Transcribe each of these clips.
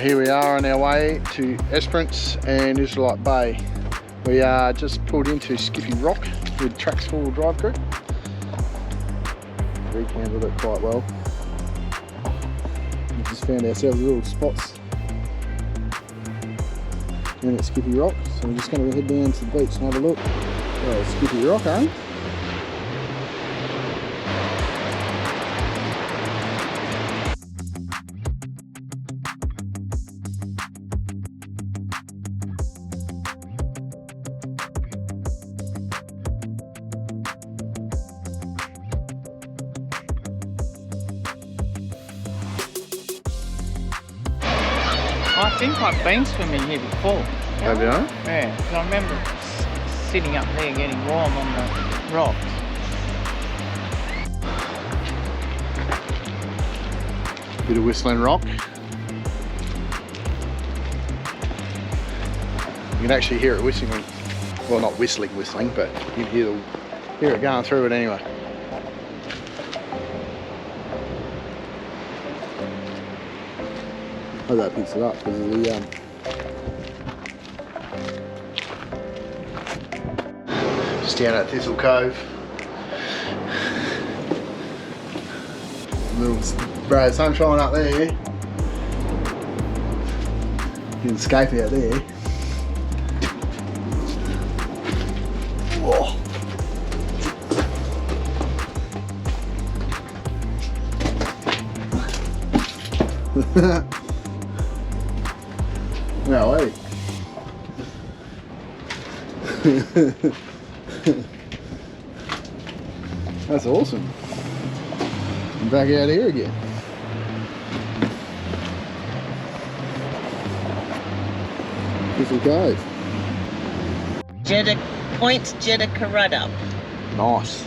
Here we are on our way to Esperence and Israelite Bay. We just pulled into Skippy Rock with Track's four-wheel drive group. Rehandled it quite well. We just found ourselves little spots down at Skippy Rock, so we're just going to head down to the beach and have a look. Oh, Skippy Rock, eh? I think I've been swimming here before. Have you? Yeah, because I remember sitting up there getting warm on the rocks. Bit of Whistling Rock. You can actually hear it whistling. Well, not whistling, but you can hear it going through it anyway. I hope that picks it up because of the just down at Thistle Cove. Little bright sunshine up there. You can escape out there. Whoa. No way. That's awesome. I'm back out here again. Thistle Cove. Point Jeddah. Nice.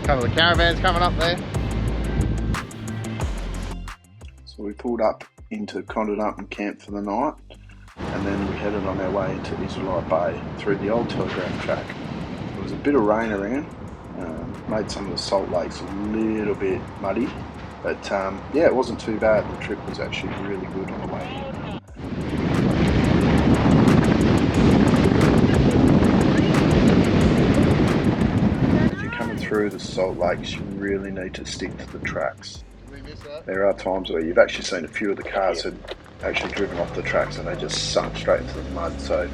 Couple of caravans coming up there. So we pulled up into Condonut and camped for the night, and then we headed on our way into Israelite Bay through the old telegraph track. There was a bit of rain around, made some of the salt lakes a little bit muddy, but yeah, it wasn't too bad. The trip was actually really good on the way here. Through the salt lakes, you really need to stick to the tracks. There are times where you've actually seen a few of the cars had actually driven off the tracks and they just sunk straight into the mud. So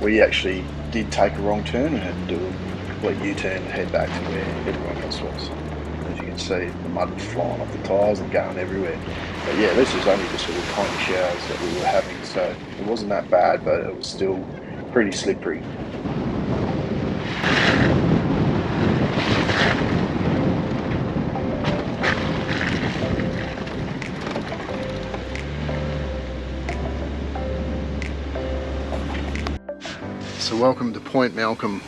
we actually did take a wrong turn and had to do a complete U-turn and head back to where everyone else was. As you can see, the mud was flying off the tyres and going everywhere. But yeah, this was only just little tiny showers that we were having, so it wasn't that bad, but it was still pretty slippery. So welcome to Point Malcolm.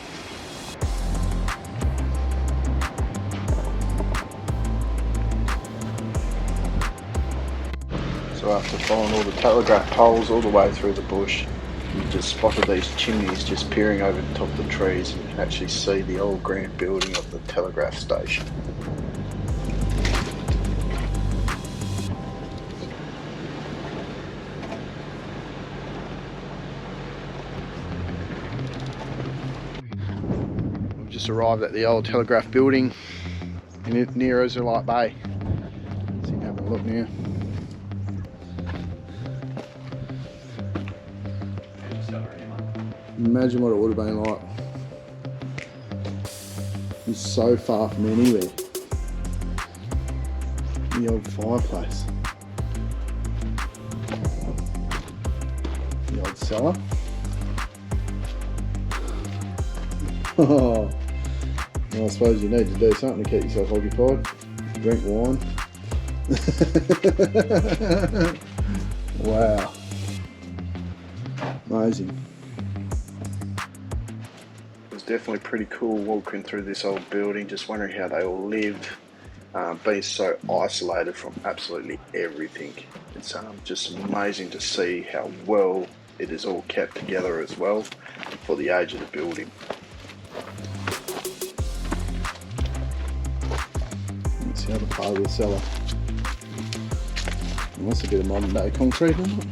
So after following all the telegraph poles all the way through the bush, we just spotted these chimneys just peering over the top of the trees, and you can actually see the old grand building of the telegraph station. Just arrived at the old telegraph building near Israelite Bay. So you can have a look now. Imagine what it would have been like. It's so far from anywhere. The old fireplace. The old cellar. Oh. Well, I suppose you need to do something to keep yourself occupied. Drink wine. Wow. Amazing. It was definitely pretty cool walking through this old building, just wondering how they all lived. being so isolated from absolutely everything. It's just amazing to see how well it is all kept together as well for the age of the building. That's the other part of the cellar. And that's a bit of modern day concrete, isn't it?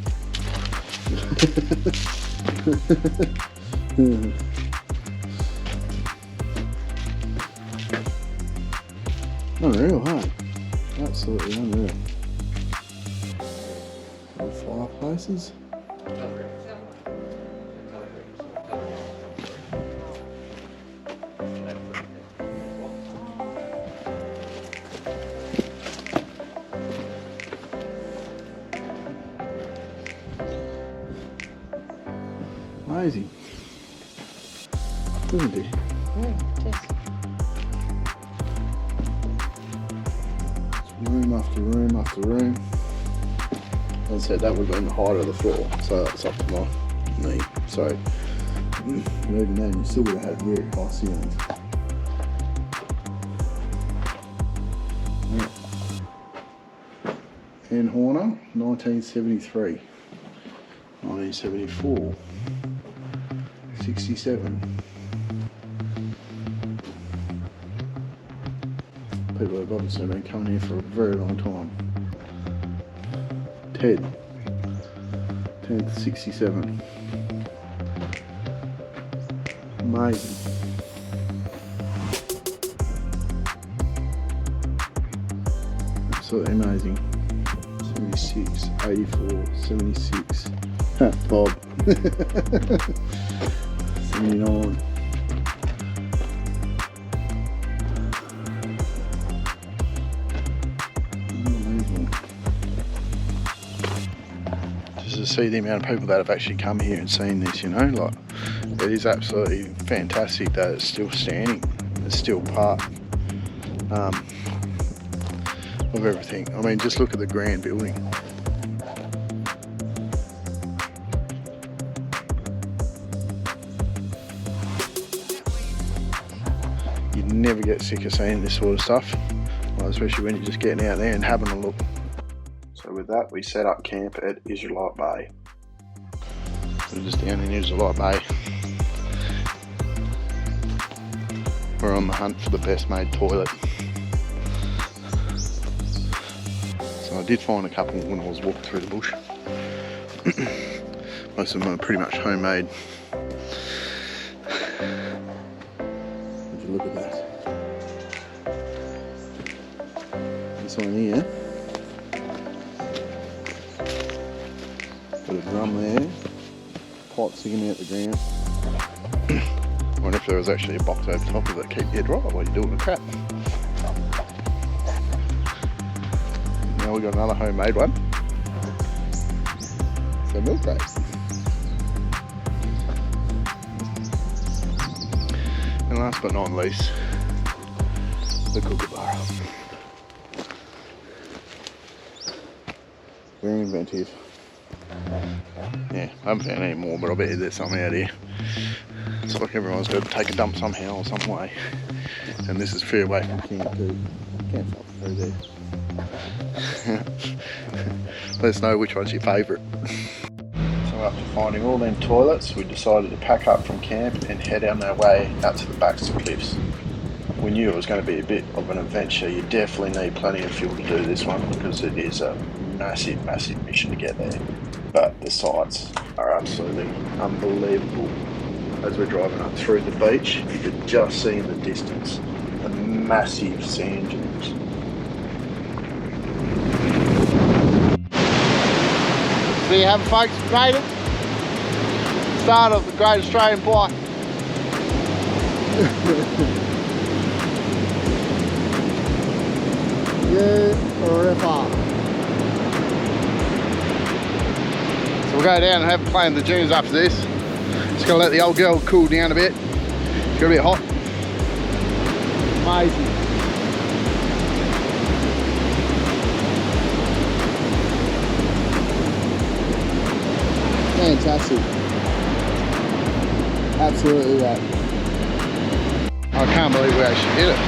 Unreal, huh? Absolutely unreal. Little fireplaces. Amazing, isn't it? Yeah, it is. Room after room after room. As I said, that would have been the height of the floor, so that's up to my knee. So, even then, you still would have had really high ceilings. Yeah. Ann Horner, 1973, 1974, 67. People have obviously been coming here for a very long time. Ted, 10th, 67. Amazing. Absolutely amazing. 76, 84, 76. Bob. 79. To see the amount of people that have actually come here and seen this, you know, like, it is absolutely fantastic that it's still standing. It's still part of everything. I mean, just look at the grand building. You never get sick of seeing this sort of stuff, well, especially when you're just getting out there and having a look. So with that, we set up camp at Israelite Bay. We're just down in Israelite Bay. We're on the hunt for the best made toilet. So I did find a couple when I was walking through the bush. Most of them are pretty much homemade. Would you look at that? This one here. Got a drum there, pot sticking out the ground. I wonder if there was actually a box over top of it, keep your dry while you're doing the crap. Now we've got another homemade one. So milk crates. And last but not least, the kookaburra. Very inventive. Yeah, I haven't found any more, but I bet you there's some out here. It's like everyone's got to take a dump somehow or some way. And this is fair away from camp too. Can't fall through there. Let us know which one's your favourite. So after finding all them toilets, we decided to pack up from camp and head on our way out to the Baxter cliffs. We knew it was going to be a bit of an adventure. You definitely need plenty of fuel to do this one because it is a massive, massive mission to get there. But the sights are absolutely unbelievable. As we're driving up through the beach, you could just see in the distance the massive sand dunes. So you have folks, made it. Start of the Great Australian Bight. So we'll go down and have a play in the dunes after this. Just gonna let the old girl cool down a bit. It's gonna be hot. Amazing. Fantastic. Absolutely right. I can't believe we actually did it.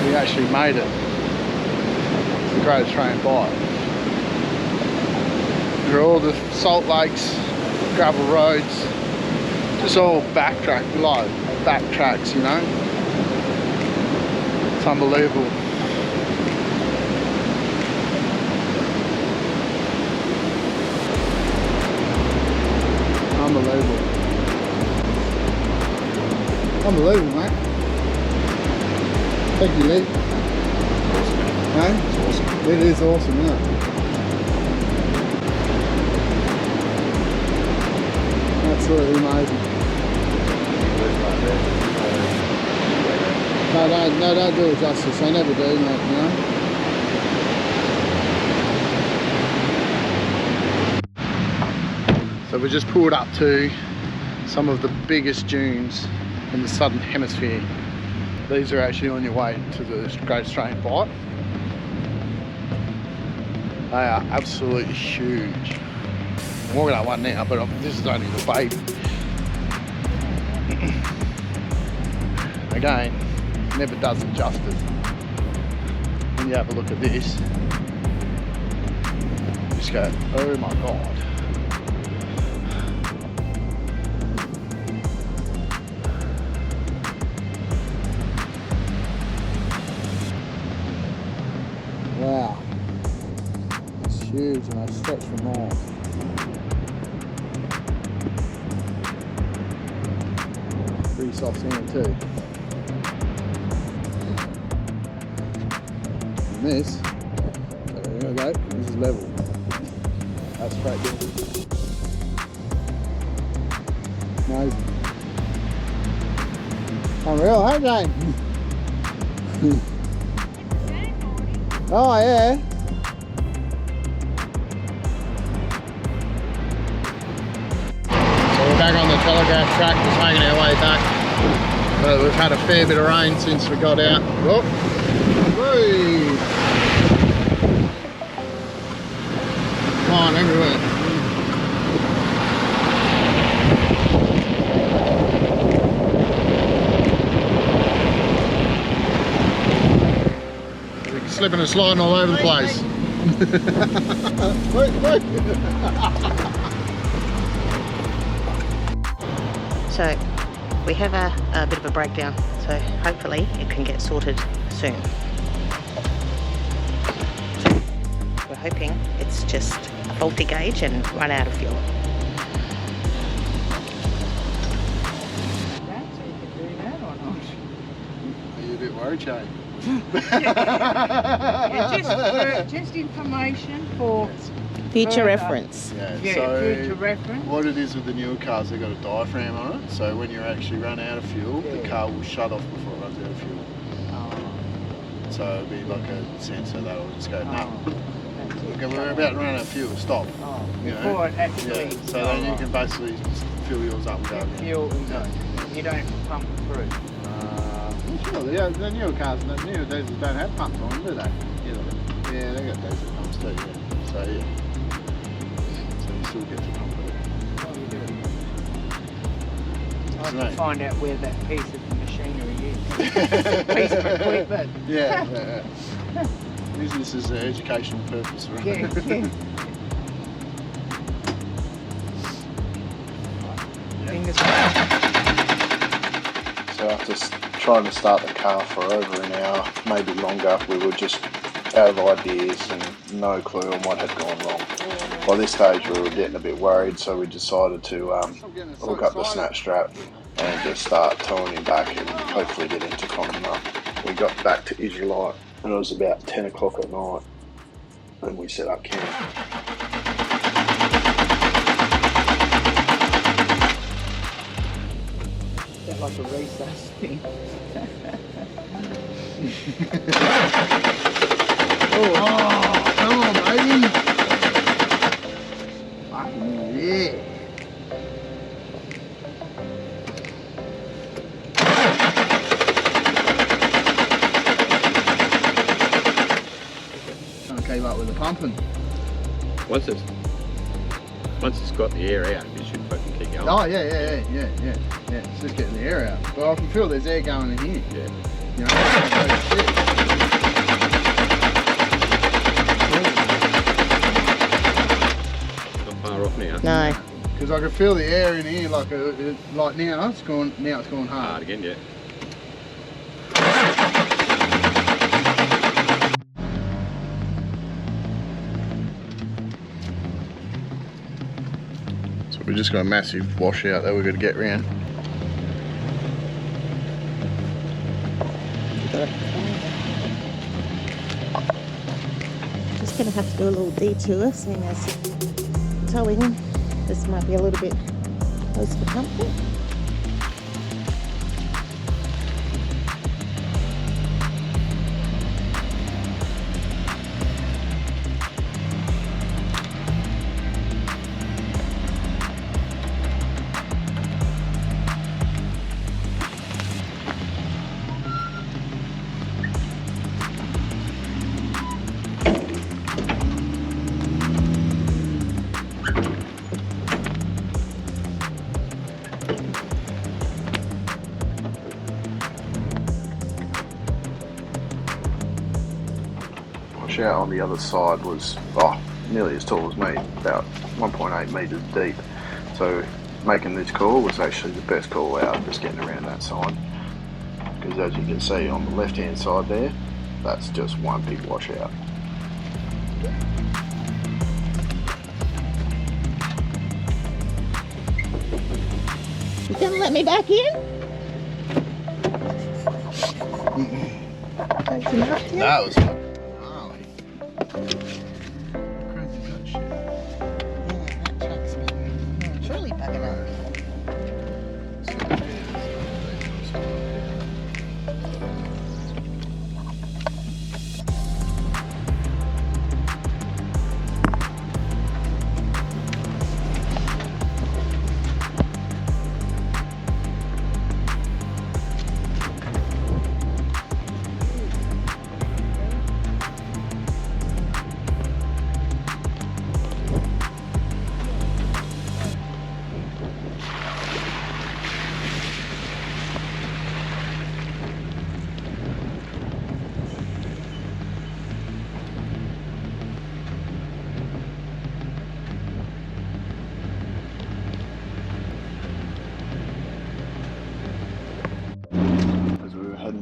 We actually made it. The Great Australian Bight. Through all the salt lakes, gravel roads, just all backtracks, you know. It's unbelievable. Unbelievable. Unbelievable, mate. Thank you, Lee. Awesome, man. Hey? It's awesome. It is awesome, isn't it? Absolutely amazing. No, don't do it justice. I never do, mate, you know? So we just pulled up to some of the biggest dunes in the southern hemisphere. These are actually on your way to the Great Australian Bight. They are absolutely huge. I'm walking up one now, but this is only the baby. Again, never does it justice. When you have a look at this, you just go, oh my God. Wow, it's huge and I stretch for miles. Pretty soft sand too. And this, so there we go, this is level. That's straight down. Amazing. Unreal, hey Jane? Oh yeah. So we're back on the telegraph track, just making our way back. But we've had a fair bit of rain since we got out. Whoop. Whee. Come on, everywhere. Slipping and sliding all over the place. So we have a bit of a breakdown, so hopefully it can get sorted soon. We're hoping it's just a faulty gauge and run out of fuel. That's if you can do that or not. Are you a bit worried, Jane? Yeah, just information for Future reference. Yeah, yeah, so future reference. what it is with the newer cars, they've got a diaphragm on it, so when you actually run out of fuel, the car will shut off before it runs out of fuel. Oh, So it'll be like a sensor that'll just go, no, that's it. okay, we're about to run out of fuel, stop. Oh, You know? before it actually. Yeah, so then you can basically just fill yours up and go again. fuel and go. You don't pump it through. Sure, the newer cars and the newer diesels don't have pumps on them, do they? Yeah, they got diesel pumps too, yeah. So yeah. So you still get to pump it. Oh, you do. I have Right. to find out where that piece of machinery is. Piece of equipment. Yeah. Use this as an educational purpose, right? Yeah. Fingers crossed. So after trying to start the car for over an hour, maybe longer, we were just out of ideas and no clue on what had gone wrong. By this stage we were getting a bit worried, so we decided to hook up the snap strap and just start towing him back and hopefully get him to climb up. We got back to Israelite and it was about 10 o'clock at night and we set up camp. Is that like a recess thing? Oh, come on, baby. Yeah. Trying to keep up with the pumping. Once it's got the air out, it should fucking keep going. Oh, yeah. It's just getting the air out. But I can feel there's air going in here. Yeah. You know, that's it. Not far off now. No. Because I can feel the air in here, like now it's gone hard. Hard again, yeah. So we just got a massive washout that we're going to get round. Just going to have to do a little detour, seeing as towing. This might be a little bit close for comfort. Out on the other side was nearly as tall as me, about 1.8 metres deep. So making this call was actually the best call out, just getting around that side. Because as you can see on the left hand side there, that's just one big washout. You gonna let me back in? Open up here. That was gnarly. Yeah, that truck's been truly buggered up.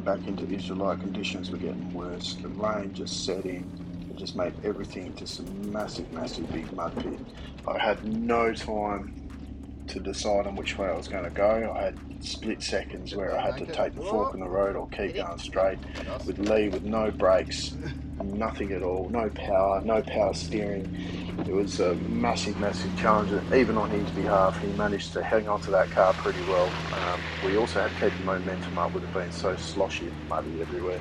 Back into Israelite conditions were getting worse. The rain just set in. It just made everything just a massive big mud pit. I had no time to decide on which way I was going to go. I had split seconds where I had to take the fork in the road or keep going straight with Lee with no brakes, nothing at all, no power steering. It was a massive challenge. Even on his behalf, he managed to hang on to that car pretty well. We also had to keep the momentum up with it being so sloshy and muddy everywhere.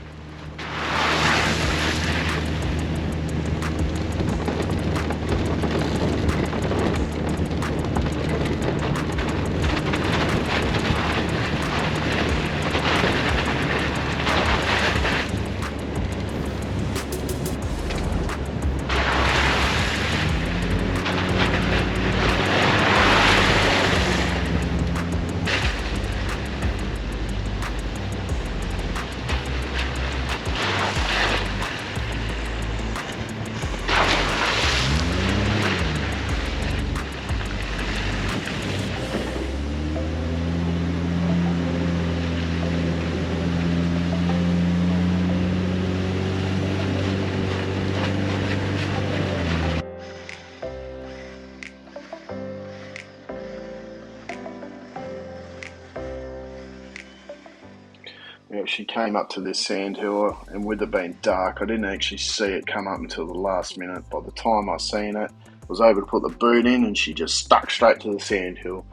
We actually came up to this sandhill, and with it being dark, I didn't actually see it come up until the last minute. By the time I seen it, I was able to put the boot in, and she just stuck straight to the sandhill.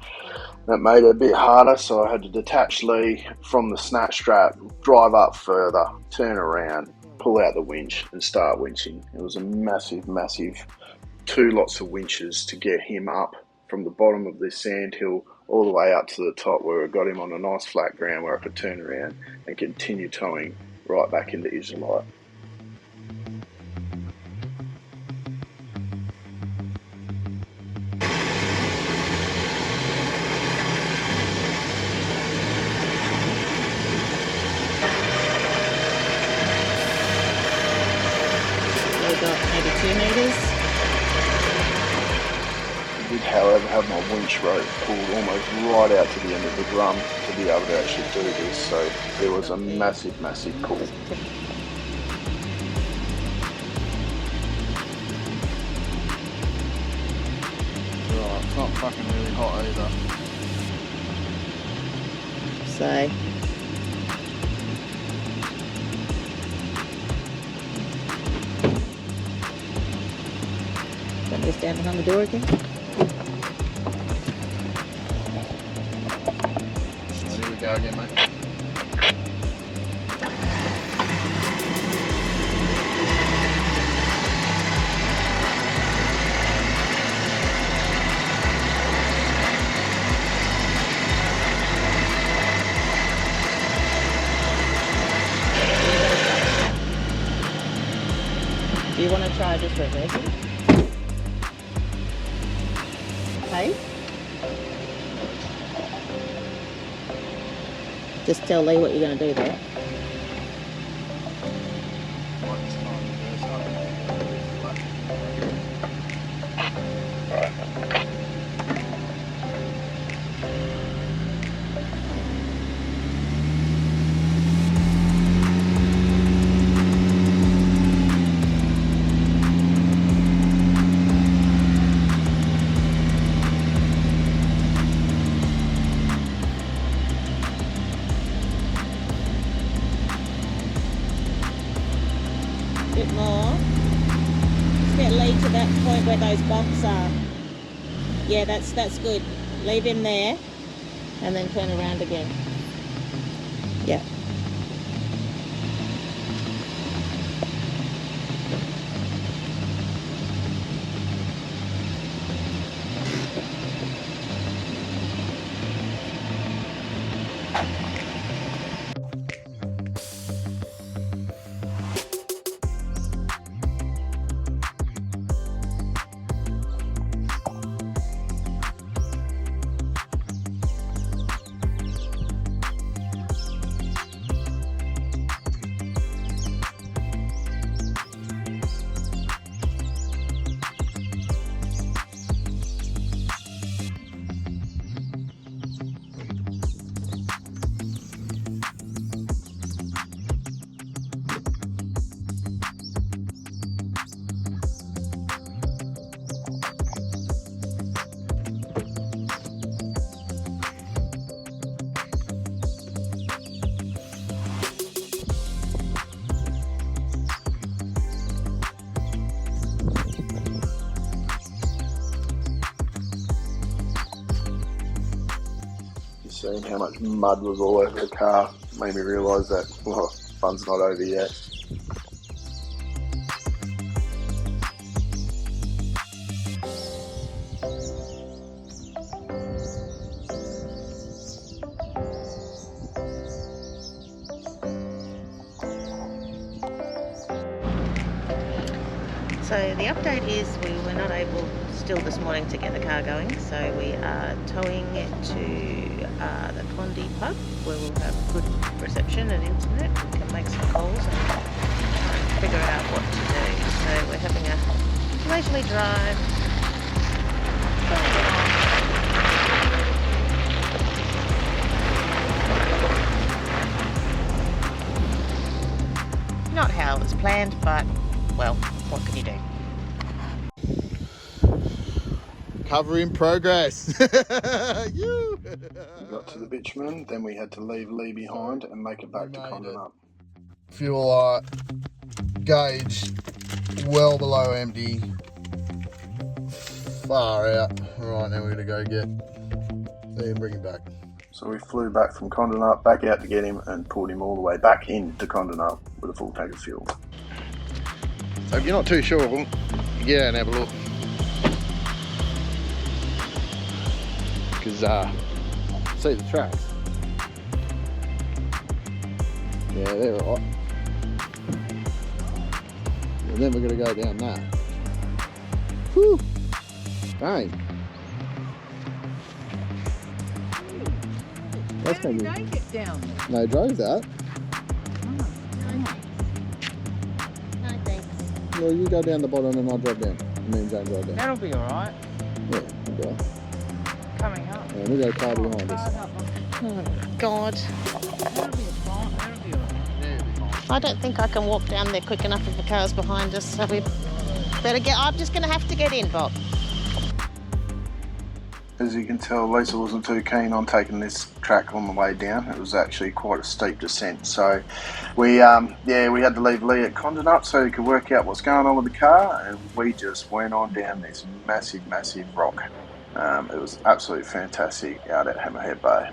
That made it a bit harder, so I had to detach Lee from the snatch strap, drive up further, turn around, pull out the winch, and start winching. It was a massive, 2 lots of winches to get him up from the bottom of this sandhill all the way up to the top, where I got him on a nice flat ground where I could turn around and continue towing right back into Israelite. have my winch rope pulled almost right out to the end of the drum to be able to actually do this. So there was a massive, massive pull. Right, it's not fucking really hot either. So don't we stand behind the door again? Right, here we go again, mate. Do you want to try just reversing? Okay. Just tell Lee what you're going to do there. Bit more. Just get Lee to that point where those bumps are. Yeah, that's good. Leave him there and then turn around again. Yeah. Seeing how much mud was all over the car made me realise that, well, fun's not over yet. So the update is we were not able still this morning to get the car going, so we are towing it to the Clondy pub where we'll have good reception and internet. We can make some calls and try and figure out what to do. So we're having a leisurely drive. Not how it was planned, but well, what can you do? Recovery in progress. You. We got to the bitumen, then we had to leave Lee behind and make it back to Condon Up. Fuel light gauge well below empty. Far out. Right, now we're gonna go get Lee and bring him back. So we flew back from Condon Up, back out to get him, and pulled him all the way back into Condon Up with a full tank of fuel. So if you're not too sure of them, get out and have a look. Because, see the tracks? Yeah, they're right. And then we're going to go down that. Whew! Dang. That's going to be... Don't get down there. No, drove that. No thanks. Well, you go down the bottom and I'll drive down. Me and Jane drive down. That'll be alright. Yeah, that'll be alright. And we got a car behind us. Oh, God. I don't think I can walk down there quick enough if the car's behind us, so we better get... I'm just going to have to get in, Bob. As you can tell, Lisa wasn't too keen on taking this track on the way down. It was actually quite a steep descent, so we had to leave Lee at Condon up so he could work out what's going on with the car, and we just went on down this massive rock. It was absolutely fantastic out at Hammerhead Bay.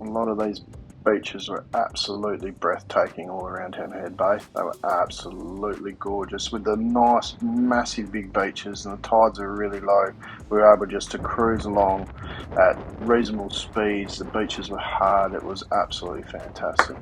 A lot of these beaches were absolutely breathtaking all around Hammerhead Bay. They were absolutely gorgeous with the nice, massive big beaches, and the tides were really low. We were able just to cruise along at reasonable speeds. The beaches were hard. It was absolutely fantastic.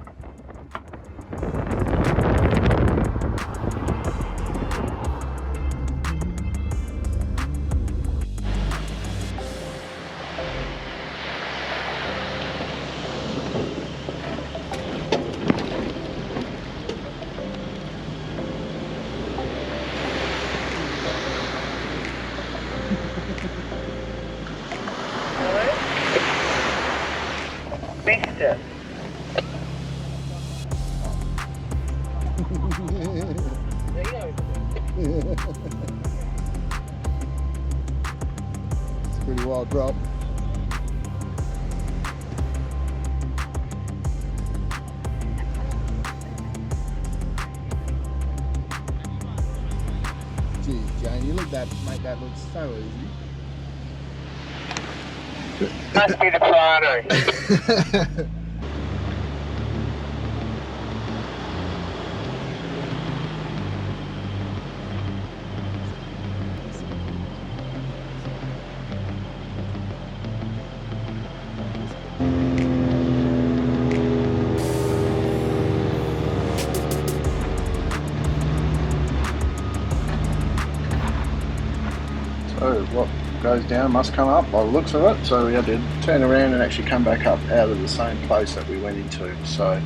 Baxter. It's a pretty wild drop. Geez, Jane, you make that look so easy. Must be the Prado. So what goes down must come up by the looks of it, so we had to turn around and actually come back up out of the same place that we went into. So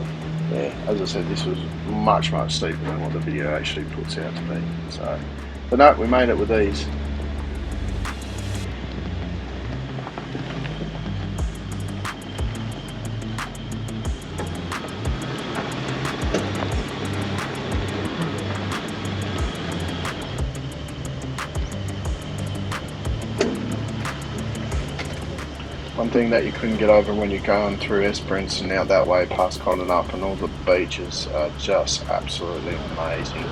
yeah, as I said, this was much steeper than what the video actually puts out to be. So, but no, we made it with these. One thing that you couldn't get over when you're going through Esperence and out that way past Condon up, and all the beaches are just absolutely amazing.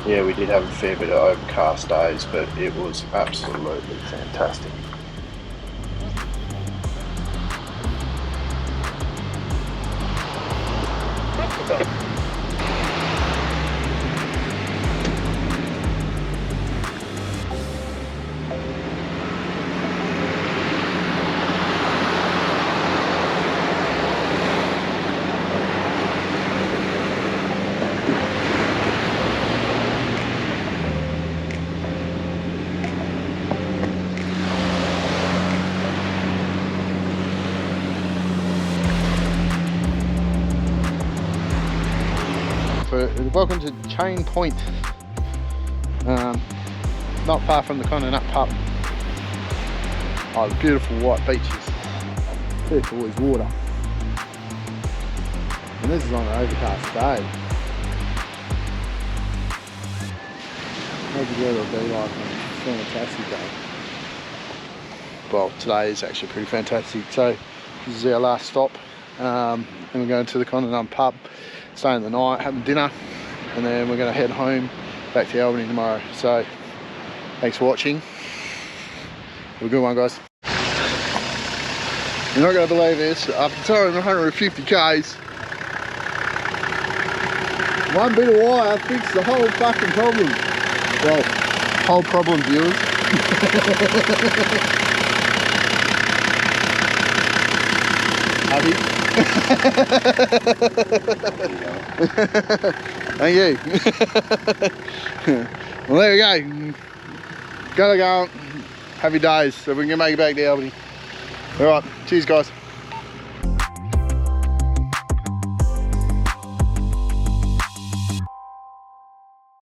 Yeah, we did have a fair bit of overcast days, but it was absolutely fantastic. welcome to Chain Point. Not far from the Condenut pub. Oh, the beautiful white beaches. There's always water. And this is on an overcast day. Maybe it'll be like a fantastic day. Well, today is actually pretty fantastic. So this is our last stop. And we're going to the Condenut pub, staying the night, having dinner, and then we're going to head home back to Albany tomorrow. So thanks for watching. Have a good one, guys. You're not going to believe this. After towing 150 k's, one bit of wire fixed the whole fucking problem. Well, whole problem, viewers. Happy? Thank you. Well, there we go. Gotta go. Happy days, so we can make it back to Albany. Alright, cheers guys.